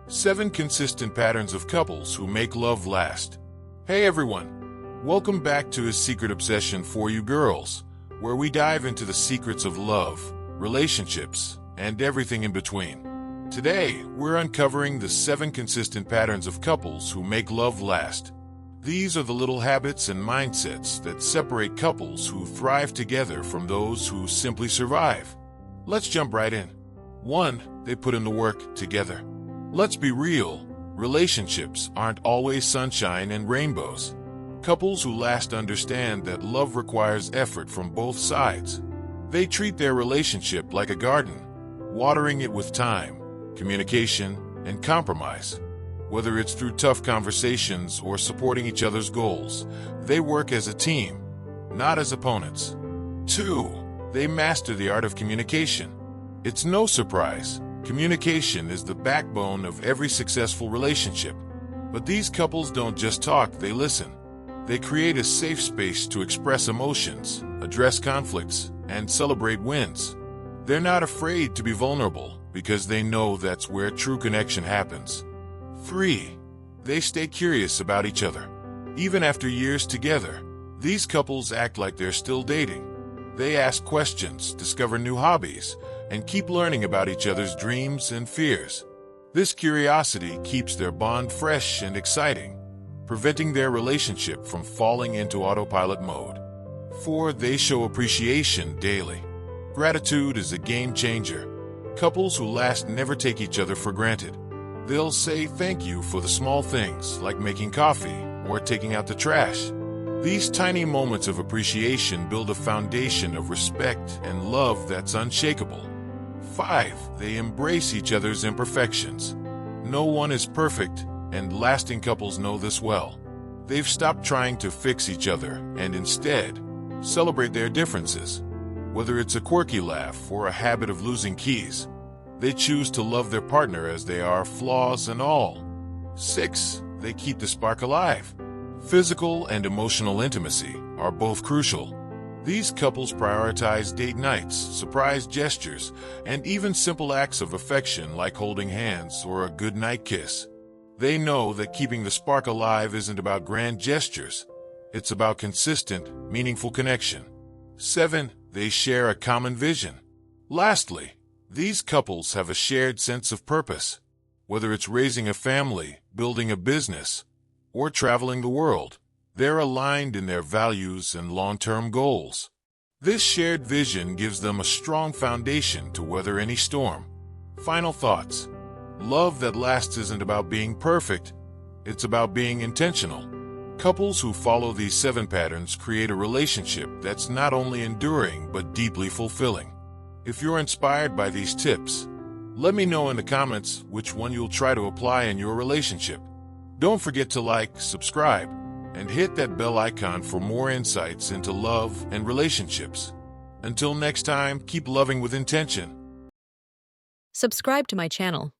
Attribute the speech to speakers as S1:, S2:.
S1: 7 Consistent Patterns of Couples Who Make Love Last. Hey everyone! Welcome back to His Secret Obsession for You Girls, where we dive into the secrets of love, relationships, and everything in between. Today, we're uncovering the 7 consistent patterns of couples who make love last. These are the little habits and mindsets that separate couples who thrive together from those who simply survive. Let's jump right in. 1. They put in the work together. Let's be real, relationships aren't always sunshine and rainbows. Couples who last understand that love requires effort from both sides. They treat their relationship like a garden, watering it with time, communication, and compromise. Whether it's through tough conversations or supporting each other's goals, they work as a team, not as opponents. 2. They master the art of communication. It's no surprise. Communication is the backbone of every successful relationship. But these couples don't just talk, they listen. They create a safe space to express emotions, address conflicts, and celebrate wins. They're not afraid to be vulnerable because they know that's where true connection happens. 3. They stay curious about each other. Even after years together, these couples act like they're still dating. They ask questions, discover new hobbies, and keep learning about each other's dreams and fears. This curiosity keeps their bond fresh and exciting, preventing their relationship from falling into autopilot mode. 4. They show appreciation daily. Gratitude is a game changer. Couples who last never take each other for granted. They'll say thank you for the small things like making coffee or taking out the trash. These tiny moments of appreciation build a foundation of respect and love that's unshakable. 5. They embrace each other's imperfections. No one is perfect, and lasting couples know this well. They've stopped trying to fix each other and instead celebrate their differences. Whether it's a quirky laugh or a habit of losing keys, they choose to love their partner as they are, flaws and all. 6. They keep the spark alive. Physical and emotional intimacy are both crucial. These couples prioritize date nights, surprise gestures, and even simple acts of affection like holding hands or a goodnight kiss. They know that keeping the spark alive isn't about grand gestures. It's about consistent, meaningful connection. 7. They share a common vision. Lastly, these couples have a shared sense of purpose. Whether it's raising a family, building a business, or traveling the world, they're aligned in their values and long-term goals. This shared vision gives them a strong foundation to weather any storm. Final thoughts. Love that lasts isn't about being perfect, it's about being intentional. Couples who follow these 7 patterns create a relationship that's not only enduring but deeply fulfilling. If you're inspired by these tips, let me know in the comments which one you'll try to apply in your relationship. Don't forget to like, subscribe, and hit that bell icon for more insights into love and relationships. Until next time, keep loving with intention.
S2: Subscribe to my channel.